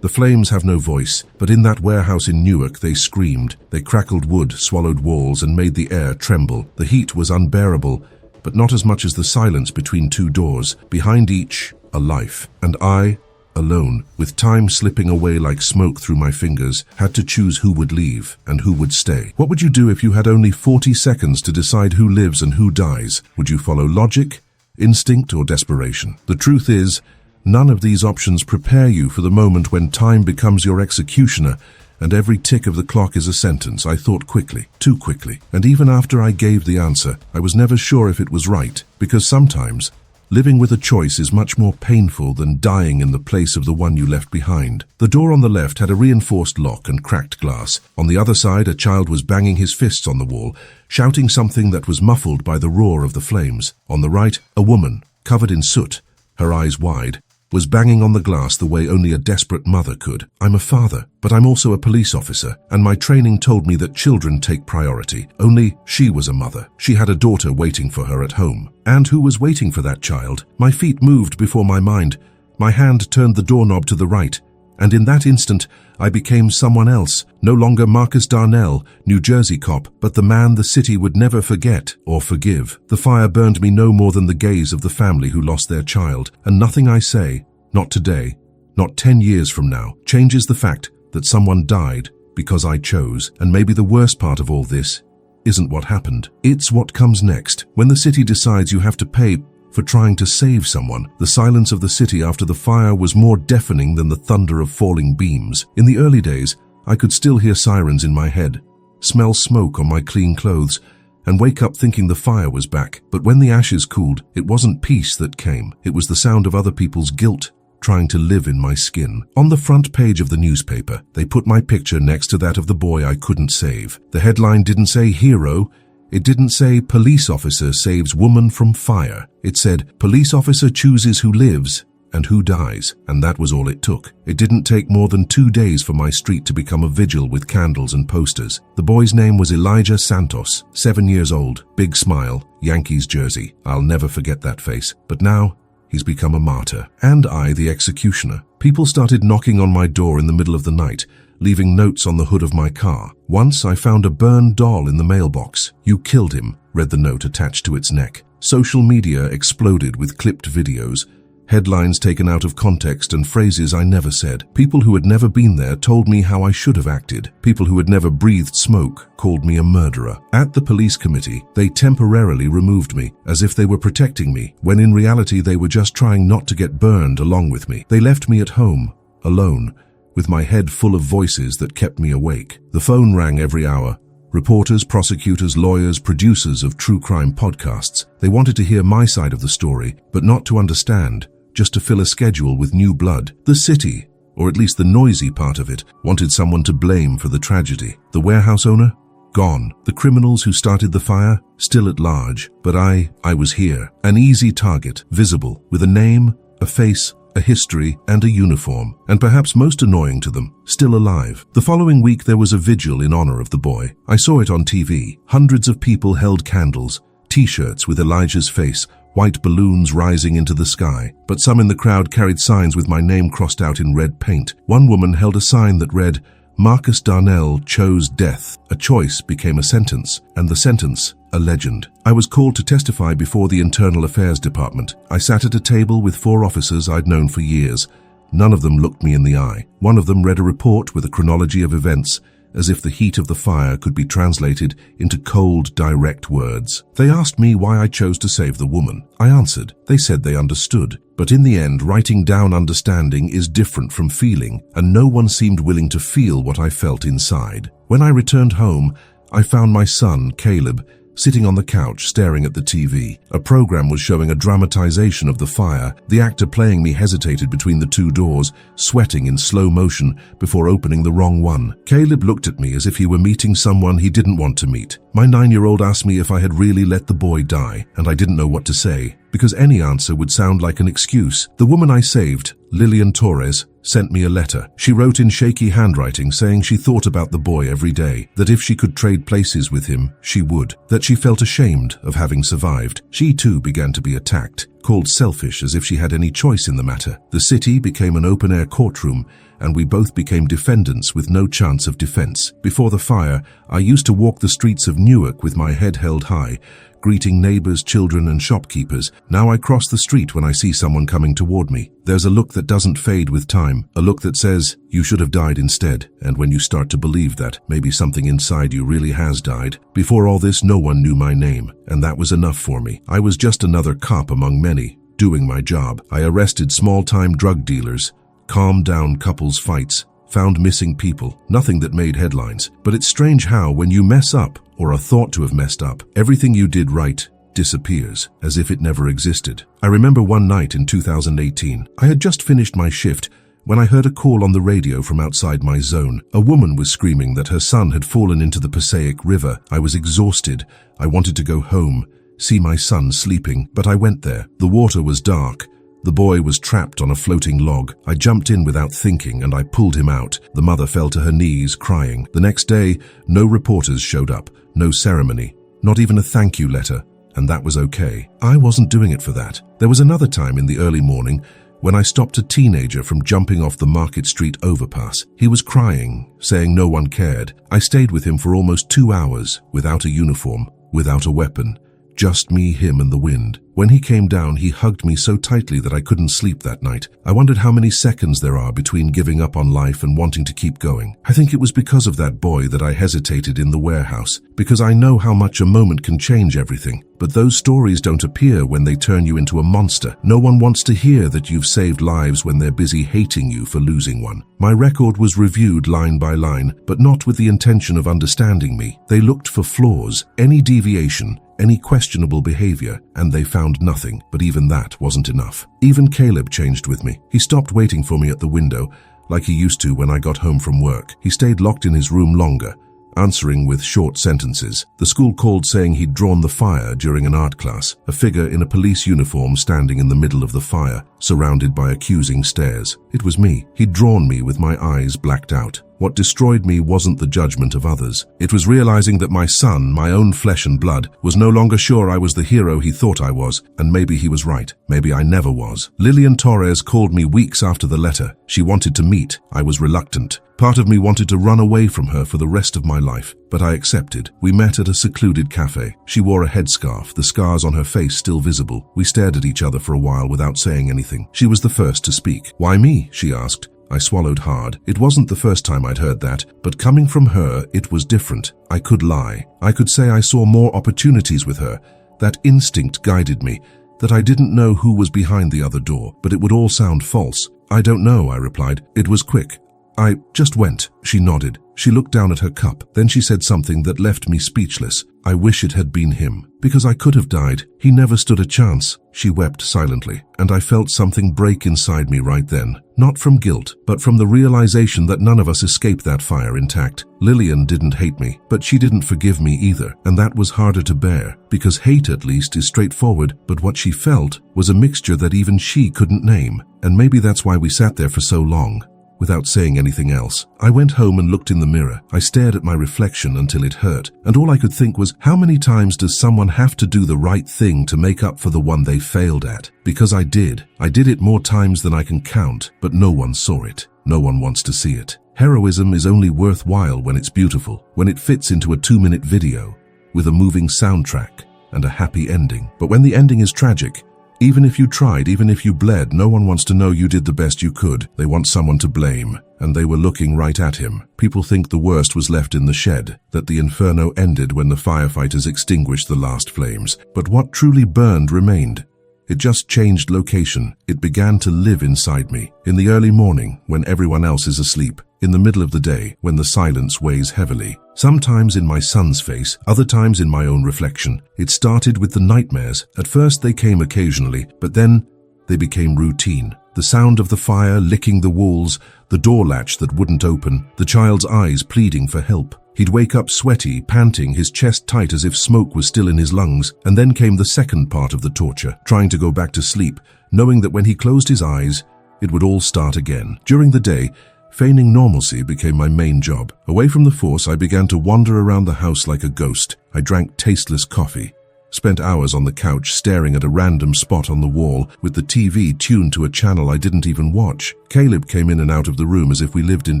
The flames have no voice, but in that warehouse in Newark they screamed. They crackled wood, swallowed walls, and made the air tremble. The heat was unbearable, but not as much as the silence between two doors. Behind each, a life. And I, alone, with time slipping away like smoke through my fingers, had to choose who would leave and who would stay. What would you do if you had only 40 seconds to decide who lives and who dies? Would you follow logic, instinct, or desperation? The truth is, none of these options prepare you for the moment when time becomes your executioner and every tick of the clock is a sentence. I thought quickly, too quickly, and even after I gave the answer, I was never sure if it was right, because sometimes living with a choice is much more painful than dying in the place of the one you left behind. The door on the left had a reinforced lock and cracked glass. On the other side, a child was banging his fists on the wall, shouting something that was muffled by the roar of the flames. On the right, a woman, covered in soot, her eyes wide, was banging on the glass the way only a desperate mother could. I'm a father, but I'm also a police officer, and my training told me that children take priority. Only she was a mother. She had a daughter waiting for her at home. And who was waiting for that child? My feet moved before my mind. My hand turned the doorknob to the right, and in that instant, I became someone else. No longer Marcus Darnell, New Jersey cop, but the man the city would never forget or forgive. The fire burned me no more than the gaze of the family who lost their child, and nothing I say, not today, not 10 years from now, changes the fact that someone died because I chose. And maybe the worst part of all this isn't what happened. It's what comes next. When the city decides you have to pay for trying to save someone. The silence of the city after the fire was more deafening than the thunder of falling beams. In the early days, I could still hear sirens in my head, smell smoke on my clean clothes, and wake up thinking the fire was back. But when the ashes cooled, it wasn't peace that came. It was the sound of other people's guilt trying to live in my skin. On the front page of the newspaper, they put my picture next to that of the boy I couldn't save. The headline didn't say hero. It didn't say police officer saves woman from fire. It said police officer chooses who lives and who dies. And that was all it took. It didn't take more than 2 days for my street to become a vigil with candles and posters. The boy's name was Elijah Santos, 7 years old, big smile, Yankees jersey. I'll never forget that face. But now, he's become a martyr. And I, the executioner. People started knocking on my door in the middle of the night, leaving notes on the hood of my car. Once I found a burned doll in the mailbox. "You killed him," read the note attached to its neck. Social media exploded with clipped videos, headlines taken out of context and phrases I never said. People who had never been there told me how I should have acted. People who had never breathed smoke called me a murderer. At the police committee, they temporarily removed me, as if they were protecting me, when in reality they were just trying not to get burned along with me. They left me at home, alone, with my head full of voices that kept me awake. The phone rang every hour. Reporters, prosecutors, lawyers, producers of true crime podcasts. They wanted to hear my side of the story, but not to understand, just to fill a schedule with new blood. The city, or at least the noisy part of it, wanted someone to blame for the tragedy. The warehouse owner? Gone. The criminals who started the fire? Still at large. But I was here. An easy target, visible, with a name, a face, a history, and a uniform, and perhaps most annoying to them, still alive. The following week there was a vigil in honor of the boy. I saw it on TV. Hundreds of people held candles, t-shirts with Elijah's face, white balloons rising into the sky. But some in the crowd carried signs with my name crossed out in red paint. One woman held a sign that read, "Marcus Darnell chose death." A choice became a sentence, and the sentence, a legend. I was called to testify before the Internal Affairs Department. I sat at a table with 4 officers I'd known for years. None of them looked me in the eye. One of them read a report with a chronology of events, as if the heat of the fire could be translated into cold, direct words. They asked me why I chose to save the woman. I answered. They said they understood. But in the end, writing down understanding is different from feeling, and no one seemed willing to feel what I felt inside. When I returned home, I found my son, Caleb, sitting on the couch staring at the TV. A program was showing a dramatization of the fire. The actor playing me hesitated between the 2 doors, sweating in slow motion before opening the wrong one. Caleb looked at me as if he were meeting someone he didn't want to meet. My 9-year-old asked me if I had really let the boy die, and I didn't know what to say, because any answer would sound like an excuse. The woman I saved, Lillian Torres, sent me a letter. She wrote in shaky handwriting saying she thought about the boy every day, that if she could trade places with him, she would, that she felt ashamed of having survived. She too began to be attacked, called selfish as if she had any choice in the matter. The city became an open-air courtroom, and we both became defendants with no chance of defense. Before the fire, I used to walk the streets of Newark with my head held high, greeting neighbors, children, and shopkeepers. Now I cross the street when I see someone coming toward me. There's a look that doesn't fade with time, a look that says, you should have died instead. And when you start to believe that, maybe something inside you really has died. Before all this, no one knew my name, and that was enough for me. I was just another cop among many, doing my job. I arrested small-time drug dealers, calmed down couples' fights, found missing people, nothing that made headlines. But it's strange how, when you mess up, or are thought to have messed up, everything you did right disappears, as if it never existed. I remember one night in 2018, I had just finished my shift when I heard a call on the radio from outside my zone. A woman was screaming that her son had fallen into the Passaic River. I was exhausted. I wanted to go home, see my son sleeping, but I went there. The water was dark. The boy was trapped on a floating log. I jumped in without thinking and I pulled him out. The mother fell to her knees, crying. The next day, no reporters showed up, no ceremony, not even a thank you letter, and that was okay. I wasn't doing it for that. There was another time in the early morning when I stopped a teenager from jumping off the Market Street overpass. He was crying, saying no one cared. I stayed with him for almost 2 hours, without a uniform, without a weapon. Just me, him, and the wind. When he came down, he hugged me so tightly that I couldn't sleep that night. I wondered how many seconds there are between giving up on life and wanting to keep going. I think it was because of that boy that I hesitated in the warehouse, because I know how much a moment can change everything. But those stories don't appear when they turn you into a monster. No one wants to hear that you've saved lives when they're busy hating you for losing one. My record was reviewed line by line, but not with the intention of understanding me. They looked for flaws, any deviation, any questionable behavior, and they found nothing. But even that wasn't enough. Even Caleb changed with me. He stopped waiting for me at the window, like he used to when I got home from work. He stayed locked in his room longer, answering with short sentences. The school called saying he'd drawn the fire during an art class, a figure in a police uniform standing in the middle of the fire, surrounded by accusing stares. It was me. He'd drawn me with my eyes blacked out. What destroyed me wasn't the judgment of others. It was realizing that my son, my own flesh and blood, was no longer sure I was the hero he thought I was, and maybe he was right. Maybe I never was. Lillian Torres called me weeks after the letter. She wanted to meet. I was reluctant. Part of me wanted to run away from her for the rest of my life, but I accepted. We met at a secluded cafe. She wore a headscarf, the scars on her face still visible. We stared at each other for a while without saying anything. She was the first to speak. "Why me?" she asked. I swallowed hard. It wasn't the first time I'd heard that, but coming from her, it was different. I could lie. I could say I saw more opportunities with her. That instinct guided me, that I didn't know who was behind the other door, but it would all sound false. "I don't know," I replied. "It was quick. I just went." She nodded. She looked down at her cup. Then she said something that left me speechless. "I wish it had been him, because I could have died. He never stood a chance." She wept silently, and I felt something break inside me right then. Not from guilt, but from the realization that none of us escaped that fire intact. Lillian didn't hate me, but she didn't forgive me either, and that was harder to bear, because hate at least is straightforward, but what she felt was a mixture that even she couldn't name. And maybe that's why we sat there for so long, without saying anything else. I went home and looked in the mirror. I stared at my reflection until it hurt, and all I could think was, how many times does someone have to do the right thing to make up for the one they failed at? Because I did. I did it more times than I can count, but no one saw it. No one wants to see it. Heroism is only worthwhile when it's beautiful, when it fits into a 2-minute video, with a moving soundtrack and a happy ending. But when the ending is tragic, even if you tried, even if you bled, no one wants to know you did the best you could. They want someone to blame, and they were looking right at him. People think the worst was left in the shed, that the inferno ended when the firefighters extinguished the last flames. But what truly burned remained. It just changed location. It began to live inside me. In the early morning, when everyone else is asleep. In the middle of the day, when the silence weighs heavily. Sometimes in my son's face, other times in my own reflection. It started with the nightmares. At first they came occasionally, but then they became routine. The sound of the fire licking the walls, the door latch that wouldn't open, the child's eyes pleading for help. He'd wake up sweaty, panting, his chest tight as if smoke was still in his lungs. And then came the second part of the torture, trying to go back to sleep, knowing that when he closed his eyes, it would all start again. During the day, feigning normalcy became my main job. Away from the force, I began to wander around the house like a ghost. I drank tasteless coffee, Spent hours on the couch staring at a random spot on the wall with the TV tuned to a channel I didn't even watch. Caleb came in and out of the room as if we lived in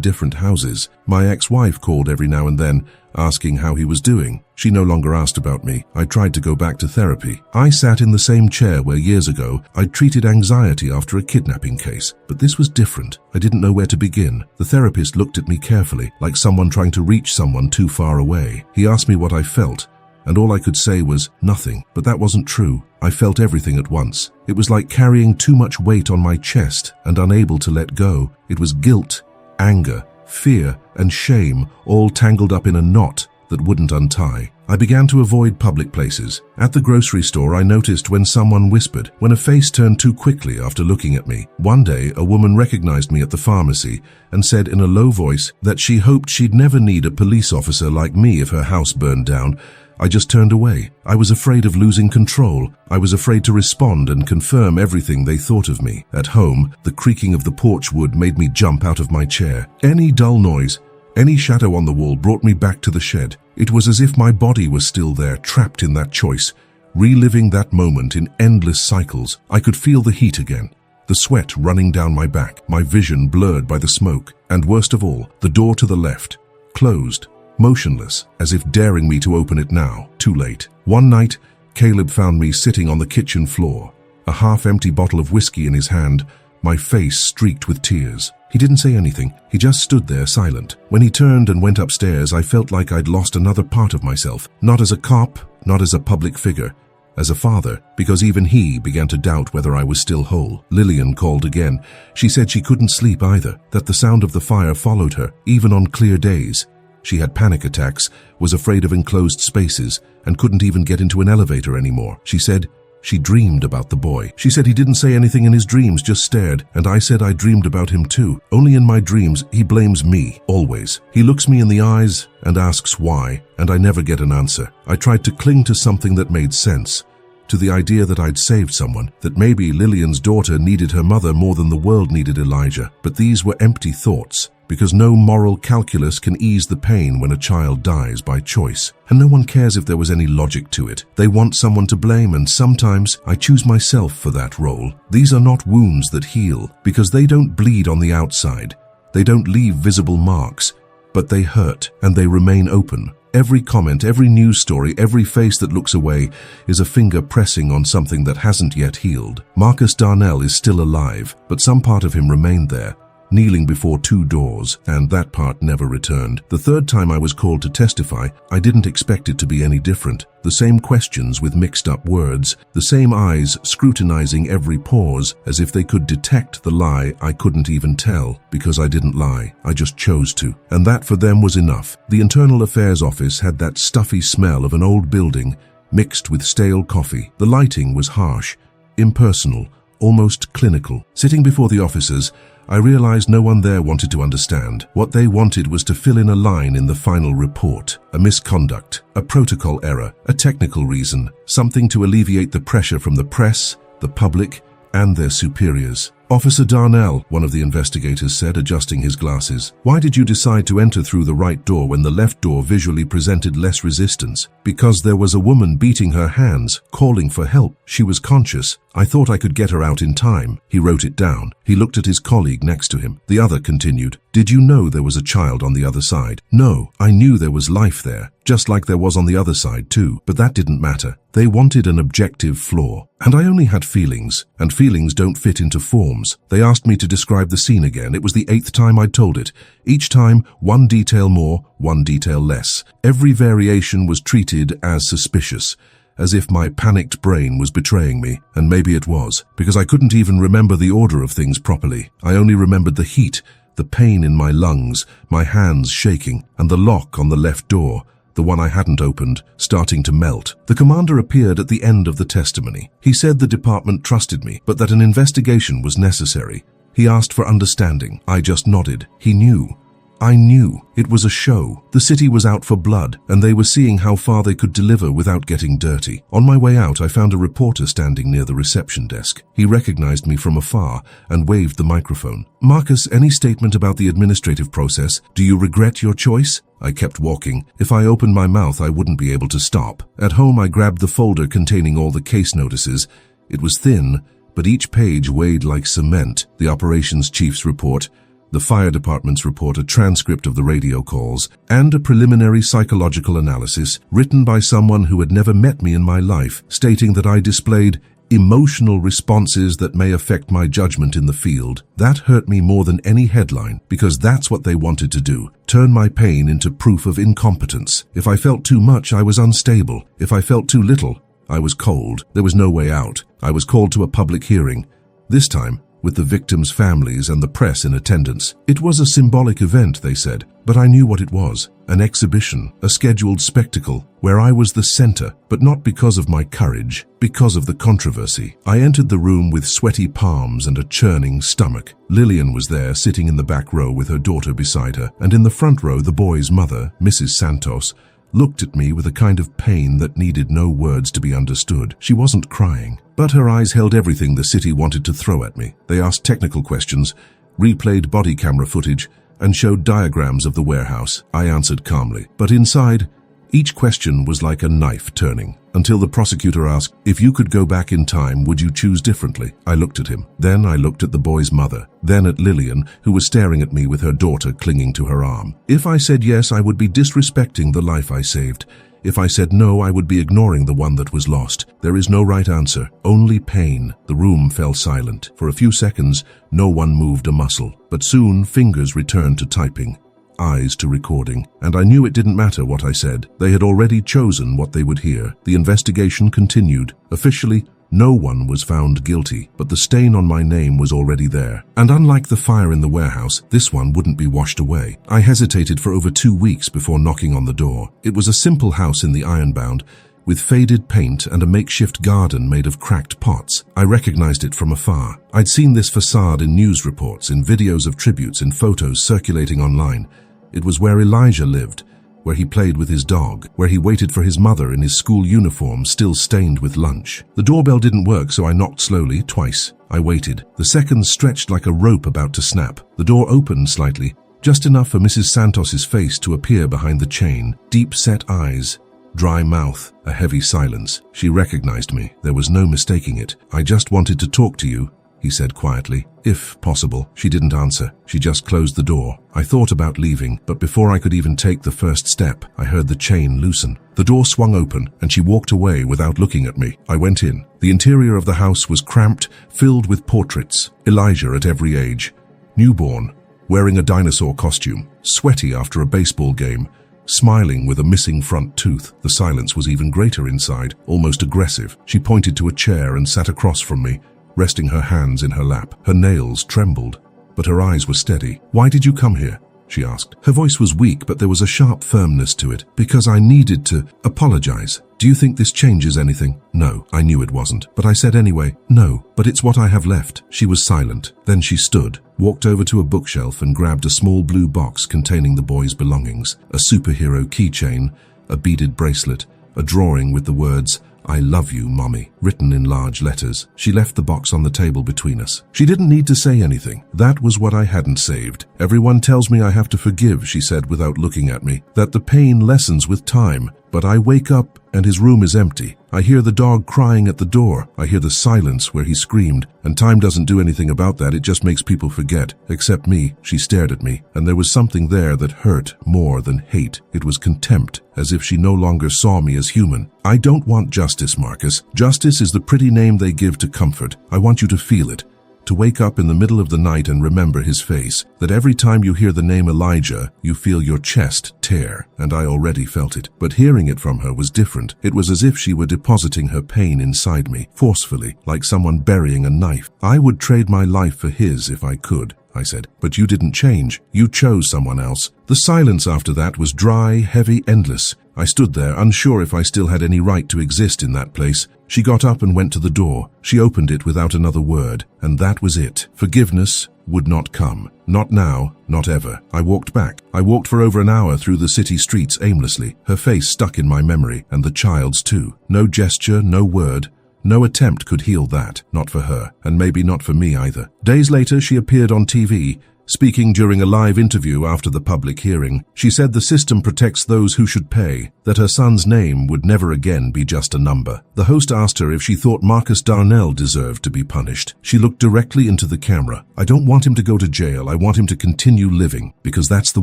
different houses. My ex-wife called every now and then, asking how he was doing. She no longer asked about me. I tried to go back to therapy. I sat in the same chair where years ago I'd treated anxiety after a kidnapping case. But this was different. I didn't know where to begin. The therapist looked at me carefully, like someone trying to reach someone too far away. He asked me what I felt, and all I could say was nothing. But that wasn't true. I felt everything at once. It was like carrying too much weight on my chest and unable to let go. It was guilt, anger, fear, and shame all tangled up in a knot that wouldn't untie. I began to avoid public places. At the grocery store, I noticed when someone whispered, when a face turned too quickly after looking at me. One day, a woman recognized me at the pharmacy and said in a low voice that she hoped she'd never need a police officer like me if her house burned down. I just turned away. I was afraid of losing control. I was afraid to respond and confirm everything they thought of me. At home, the creaking of the porch wood made me jump out of my chair. Any dull noise, any shadow on the wall brought me back to the shed. It was as if my body was still there, trapped in that choice, reliving that moment in endless cycles. I could feel the heat again, the sweat running down my back, my vision blurred by the smoke, and worst of all, the door to the left, closed, motionless, as if daring me to open it now. Too late. One night, Caleb found me sitting on the kitchen floor, a half-empty bottle of whiskey in his hand, my face streaked with tears. He didn't say anything. He just stood there silent. When he turned and went upstairs, I felt like I'd lost another part of myself. Not as a cop, not as a public figure, as a father, because even he began to doubt whether I was still whole. Lillian called again. She said she couldn't sleep either, that the sound of the fire followed her, even on clear days. She had panic attacks, was afraid of enclosed spaces, and couldn't even get into an elevator anymore. She said she dreamed about the boy. She said he didn't say anything in his dreams, just stared, and I said I dreamed about him too. Only in my dreams, he blames me, always. He looks me in the eyes and asks why, and I never get an answer. I tried to cling to something that made sense, to the idea that I'd saved someone, that maybe Lillian's daughter needed her mother more than the world needed Elijah. But these were empty thoughts, because no moral calculus can ease the pain when a child dies by choice. And no one cares if there was any logic to it. They want someone to blame, and sometimes I choose myself for that role. These are not wounds that heal, because they don't bleed on the outside. They don't leave visible marks, but they hurt, and they remain open. Every comment, every news story, every face that looks away is a finger pressing on something that hasn't yet healed. Marcus Darnell is still alive, but some part of him remained there, kneeling before two doors, and that part never returned. The third time I was called to testify, I didn't expect it to be any different. The same questions with mixed-up words, the same eyes scrutinizing every pause, as if they could detect the lie I couldn't even tell, because I didn't lie, I just chose to. And that for them was enough. The Internal Affairs office had that stuffy smell of an old building, mixed with stale coffee. The lighting was harsh, impersonal, almost clinical. Sitting before the officers, I realized no one there wanted to understand. What they wanted was to fill in a line in the final report, a misconduct, a protocol error, a technical reason, something to alleviate the pressure from the press, the public, and their superiors. "Officer Darnell," one of the investigators said, adjusting his glasses, "why did you decide to enter through the right door when the left door visually presented less resistance?" "Because there was a woman beating her hands, calling for help. She was conscious. I thought I could get her out in time." He wrote it down. He looked at his colleague next to him. The other continued, "Did you know there was a child on the other side?" "No, I knew there was life there, just like there was on the other side too, but that didn't matter. They wanted an objective flaw. And I only had feelings, and feelings don't fit into forms. They asked me to describe the scene again. It was the 8th time I'd told it. Each time, one detail more, one detail less. Every variation was treated as suspicious, as if my panicked brain was betraying me, and maybe it was, because I couldn't even remember the order of things properly. I only remembered the heat, the pain in my lungs, my hands shaking, and the lock on the left door, the one I hadn't opened, starting to melt. The commander appeared at the end of the testimony. He said the department trusted me, but that an investigation was necessary. He asked for understanding. I just nodded. He knew. I knew it was a show. The city was out for blood, and they were seeing how far they could deliver without getting dirty. On my way out, I found a reporter standing near the reception desk. He recognized me from afar and waved the microphone. "Marcus, any statement about the administrative process? Do you regret your choice?" I kept walking. If I opened my mouth, I wouldn't be able to stop. At home, I grabbed the folder containing all the case notices. It was thin, but each page weighed like cement. The operations chief's report, the fire department's report, a transcript of the radio calls, and a preliminary psychological analysis written by someone who had never met me in my life, stating that I displayed emotional responses that may affect my judgment in the field. That hurt me more than any headline, because that's what they wanted to do, turn my pain into proof of incompetence. If I felt too much, I was unstable. If I felt too little, I was cold. There was no way out. I was called to a public hearing, this time with the victims' families and the press in attendance. It was a symbolic event, they said, but I knew what it was. An exhibition, a scheduled spectacle, where I was the center, but not because of my courage, because of the controversy. I entered the room with sweaty palms and a churning stomach. Lillian was there, sitting in the back row with her daughter beside her, and in the front row the boy's mother, Mrs. Santos, looked at me with a kind of pain that needed no words to be understood. She wasn't crying, but her eyes held everything the city wanted to throw at me. They asked technical questions, replayed body camera footage, and showed diagrams of the warehouse. I answered calmly, but inside, each question was like a knife turning, until the prosecutor asked, "If you could go back in time, would you choose differently?" I looked at him. Then I looked at the boy's mother. Then at Lillian, who was staring at me with her daughter clinging to her arm. If I said yes, I would be disrespecting the life I saved. If I said no, I would be ignoring the one that was lost. There is no right answer, only pain. The room fell silent. For a few seconds, no one moved a muscle. But soon, fingers returned to typing, eyes to recording, and I knew it didn't matter what I said. They had already chosen what they would hear. The investigation continued. Officially, no one was found guilty, but the stain on my name was already there. And unlike the fire in the warehouse, this one wouldn't be washed away. I hesitated for over 2 weeks before knocking on the door. It was a simple house in the Ironbound, with faded paint and a makeshift garden made of cracked pots. I recognized it from afar. I'd seen this facade in news reports, in videos of tributes, in photos circulating online. It was where Elijah lived, where he played with his dog, where he waited for his mother in his school uniform still stained with lunch. The doorbell didn't work, so I knocked slowly, twice. I waited. The seconds stretched like a rope about to snap. The door opened slightly, just enough for Mrs. Santos's face to appear behind the chain. Deep-set eyes, dry mouth, a heavy silence. She recognized me. There was no mistaking it. "I just wanted to talk to you," he said quietly, "if possible." She didn't answer. She just closed the door. I thought about leaving, but before I could even take the first step, I heard the chain loosen. The door swung open, and she walked away without looking at me. I went in. The interior of the house was cramped, filled with portraits. Elijah at every age. Newborn, wearing a dinosaur costume, sweaty after a baseball game, smiling with a missing front tooth. The silence was even greater inside, almost aggressive. She pointed to a chair and sat across from me, resting her hands in her lap. Her nails trembled, but her eyes were steady. "Why did you come here?" she asked. Her voice was weak, but there was a sharp firmness to it. "Because I needed to apologize. Do you think this changes anything?" No, I knew it wasn't, but I said anyway, "No, but it's what I have left." She was silent. Then she stood, walked over to a bookshelf and grabbed a small blue box containing the boy's belongings. A superhero keychain, a beaded bracelet, a drawing with the words, "I love you, Mommy," written in large letters. She left the box on the table between us. She didn't need to say anything. That was what I hadn't saved. "Everyone tells me I have to forgive," she said without looking at me, "that the pain lessens with time. But I wake up and his room is empty. I hear the dog crying at the door. I hear the silence where he screamed. And time doesn't do anything about that. It just makes people forget. Except me." She stared at me, and there was something there that hurt more than hate. It was contempt, as if she no longer saw me as human. "I don't want justice, Marcus. Justice is the pretty name they give to comfort. I want you to feel it. To wake up in the middle of the night and remember his face. That every time you hear the name Elijah, you feel your chest tear. And I already felt it. But hearing it from her was different. It was as if she were depositing her pain inside me, forcefully, like someone burying a knife. "I would trade my life for his if I could," I said. "But you didn't change. You chose someone else." The silence after that was dry, heavy, endless. I stood there, unsure if I still had any right to exist in that place. She got up and went to the door. She opened it without another word, and that was it. Forgiveness would not come. Not now, not ever. I walked back. I walked for over an hour through the city streets aimlessly, her face stuck in my memory, and the child's too. No gesture, no word. No attempt could heal that, not for her, and maybe not for me either. Days later, she appeared on TV, speaking during a live interview after the public hearing. She said the system protects those who should pay, that her son's name would never again be just a number. The host asked her if she thought Marcus Darnell deserved to be punished. She looked directly into the camera. I don't want him to go to jail. I want him to continue living, because that's the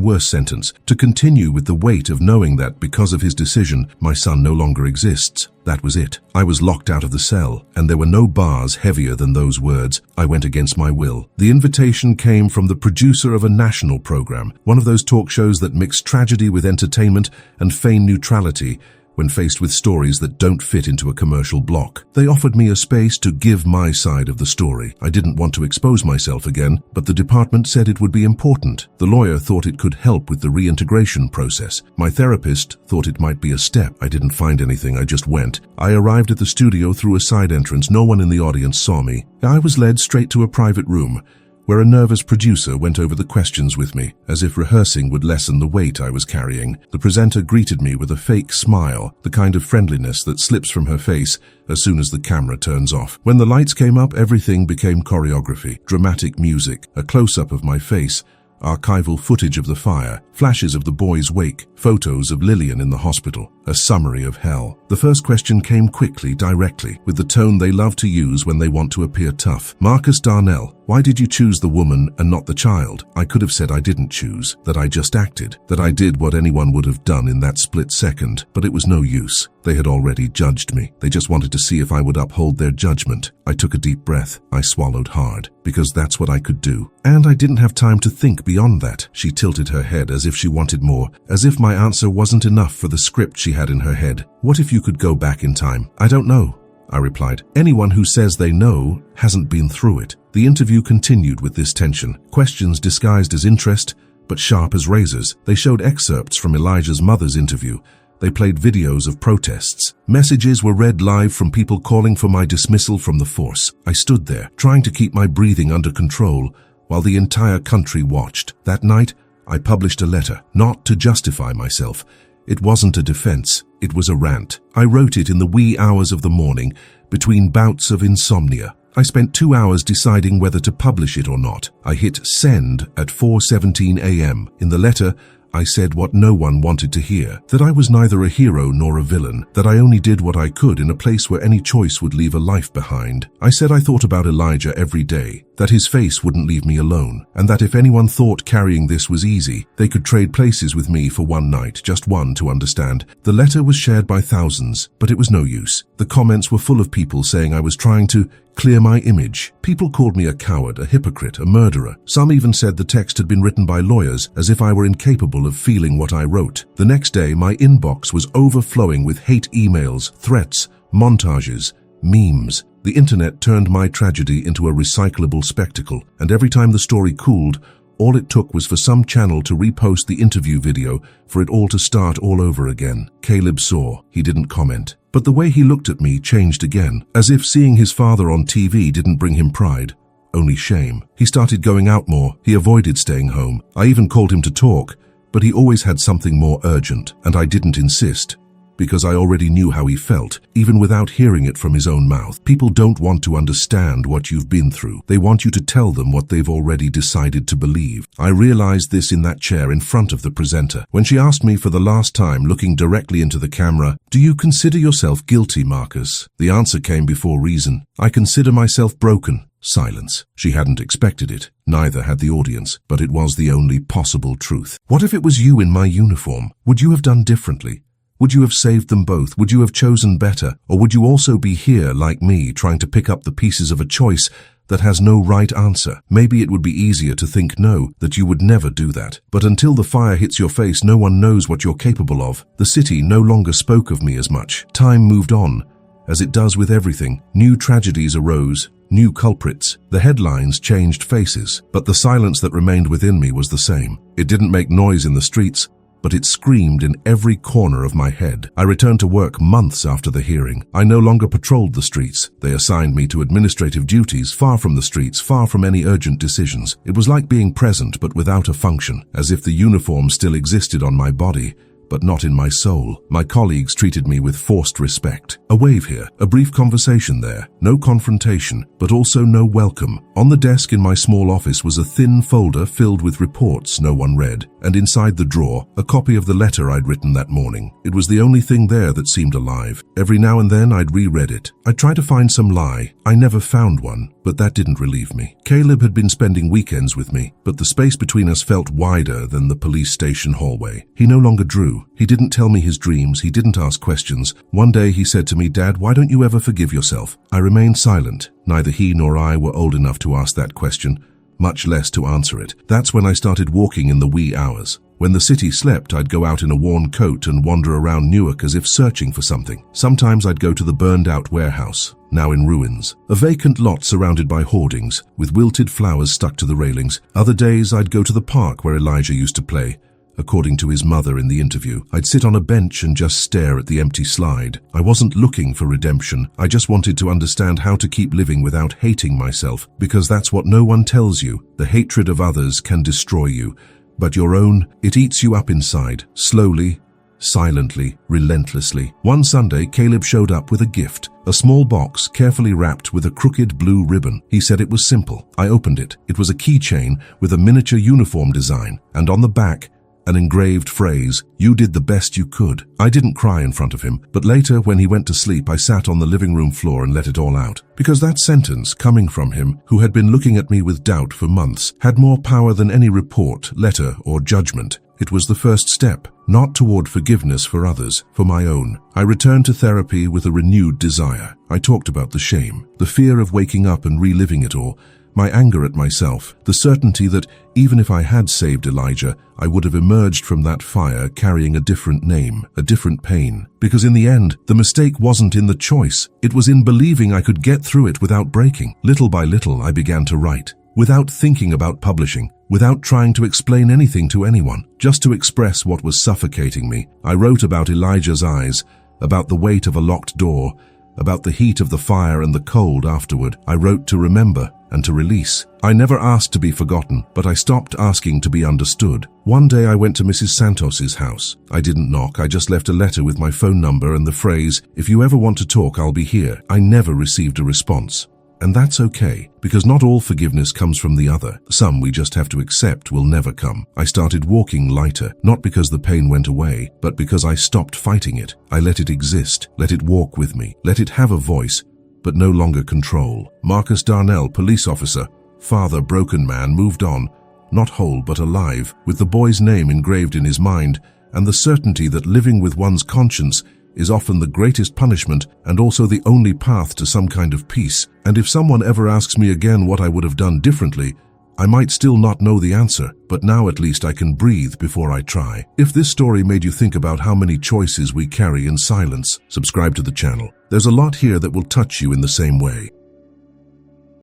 worst sentence. To continue with the weight of knowing that because of his decision, my son no longer exists. That was it. I was locked out of the cell, and there were no bars heavier than those words. I went against my will. The invitation came from the producer of a national program, one of those talk shows that mix tragedy with entertainment and feign neutrality when faced with stories that don't fit into a commercial block. They offered me a space to give my side of the story. I didn't want to expose myself again, but the department said it would be important. The lawyer thought it could help with the reintegration process. My therapist thought it might be a step. I didn't find anything, I just went. I arrived at the studio through a side entrance. No one in the audience saw me. I was led straight to a private room, where a nervous producer went over the questions with me, as if rehearsing would lessen the weight I was carrying. The presenter greeted me with a fake smile, the kind of friendliness that slips from her face as soon as the camera turns off. When the lights came up, everything became choreography, dramatic music, a close-up of my face, archival footage of the fire, flashes of the boy's wake, photos of Lillian in the hospital, a summary of hell. The first question came quickly, directly, with the tone they love to use when they want to appear tough. Marcus Darnell, why did you choose the woman and not the child? I could have said I didn't choose, that I just acted, that I did what anyone would have done in that split second, but it was no use. They had already judged me. They just wanted to see if I would uphold their judgment. I took a deep breath. I swallowed hard, because that's what I could do. And I didn't have time to think beyond that. She tilted her head as if she wanted more, as if my answer wasn't enough for the script she had in her head. What if you could go back in time? I don't know, I replied. Anyone who says they know hasn't been through it. The interview continued with this tension. Questions disguised as interest, but sharp as razors. They showed excerpts from Elijah's mother's interview. They played videos of protests. Messages were read live from people calling for my dismissal from the force. I stood there, trying to keep my breathing under control, while the entire country watched. That night, I published a letter, not to justify myself. It wasn't a defense, it was a rant. I wrote it in the wee hours of the morning, between bouts of insomnia. I spent 2 hours deciding whether to publish it or not. I hit send at 4:17 a.m. In the letter, I said what no one wanted to hear, that I was neither a hero nor a villain, that I only did what I could in a place where any choice would leave a life behind. I said I thought about Elijah every day, that his face wouldn't leave me alone, and that if anyone thought carrying this was easy, they could trade places with me for one night, just one to understand. The letter was shared by thousands, but it was no use. The comments were full of people saying I was trying to clear my image. People called me a coward, a hypocrite, a murderer. Some even said the text had been written by lawyers, as if I were incapable of feeling what I wrote. The next day, my inbox was overflowing with hate emails, threats, montages, memes. The internet turned my tragedy into a recyclable spectacle, and every time the story cooled, all it took was for some channel to repost the interview video for it all to start all over again. Caleb saw. He didn't comment. But the way he looked at me changed again, as if seeing his father on TV didn't bring him pride, only shame. He started going out more. He avoided staying home. I even called him to talk, but he always had something more urgent, and I didn't insist, because I already knew how he felt, even without hearing it from his own mouth. People don't want to understand what you've been through. They want you to tell them what they've already decided to believe. I realized this in that chair in front of the presenter. When she asked me for the last time, looking directly into the camera, "Do you consider yourself guilty, Marcus?" The answer came before reason. "I consider myself broken." Silence. She hadn't expected it. Neither had the audience, but it was the only possible truth. What if it was you in my uniform? Would you have done differently? Would you have saved them both? Would you have chosen better? Or would you also be here, like me, trying to pick up the pieces of a choice that has no right answer? Maybe it would be easier to think no, that you would never do that. But until the fire hits your face, no one knows what you're capable of. The city no longer spoke of me as much. Time moved on, as it does with everything. New tragedies arose, new culprits. The headlines changed faces, but the silence that remained within me was the same. It didn't make noise in the streets, but it screamed in every corner of my head. I returned to work months after the hearing. I no longer patrolled the streets. They assigned me to administrative duties, far from the streets, far from any urgent decisions. It was like being present but without a function, as if the uniform still existed on my body, but not in my soul. My colleagues treated me with forced respect. A wave here, a brief conversation there, no confrontation, but also no welcome. On the desk in my small office was a thin folder filled with reports no one read, and inside the drawer, a copy of the letter I'd written that morning. It was the only thing there that seemed alive. Every now and then I'd reread it. I'd try to find some lie. I never found one, but that didn't relieve me. Caleb had been spending weekends with me, but the space between us felt wider than the police station hallway. He no longer drew. He didn't tell me his dreams. He didn't ask questions. One day he said to me, "Dad, why don't you ever forgive yourself?" I remained silent. Neither he nor I were old enough to ask that question, much less to answer it. That's when I started walking in the wee hours. When the city slept, I'd go out in a worn coat and wander around Newark as if searching for something. Sometimes I'd go to the burned-out warehouse, now in ruins, a vacant lot surrounded by hoardings, with wilted flowers stuck to the railings. Other days I'd go to the park where Elijah used to play. According to his mother in the interview, I'd sit on a bench and just stare at the empty slide. I wasn't looking for redemption. I just wanted to understand how to keep living without hating myself, because that's what no one tells you. The hatred of others can destroy you, but your own, it eats you up inside, slowly, silently, relentlessly. One Sunday, Caleb showed up with a gift, a small box carefully wrapped with a crooked blue ribbon. He said it was simple. I opened it. It was a keychain with a miniature uniform design, and on the back, an engraved phrase, "You did the best you could." I didn't cry in front of him, but later when he went to sleep, I sat on the living room floor and let it all out. Because that sentence, coming from him, who had been looking at me with doubt for months, had more power than any report, letter, or judgment. It was the first step, not toward forgiveness for others, for my own. I returned to therapy with a renewed desire. I talked about the shame, the fear of waking up and reliving it all, my anger at myself, the certainty that even if I had saved Elijah, I would have emerged from that fire carrying a different name, a different pain. Because in the end, the mistake wasn't in the choice. It was in believing I could get through it without breaking. Little by little, I began to write, without thinking about publishing, without trying to explain anything to anyone, just to express what was suffocating me. I wrote about Elijah's eyes, about the weight of a locked door, about the heat of the fire and the cold afterward. I wrote to remember and to release. I never asked to be forgotten, but I stopped asking to be understood. One day I went to Mrs. Santos's house. I didn't knock, I just left a letter with my phone number and the phrase, "If you ever want to talk, I'll be here." I never received a response. And that's okay, because not all forgiveness comes from the other. Some we just have to accept will never come. I started walking lighter, not because the pain went away, but because I stopped fighting it. I let it exist, let it walk with me, let it have a voice, but no longer control. Marcus Darnell, police officer, father, broken man, moved on, not whole but alive, with the boy's name engraved in his mind, and the certainty that living with one's conscience is often the greatest punishment and also the only path to some kind of peace. And if someone ever asks me again what I would have done differently, I might still not know the answer, but now at least I can breathe before I try. If this story made you think about how many choices we carry in silence, subscribe to the channel. There's a lot here that will touch you in the same way.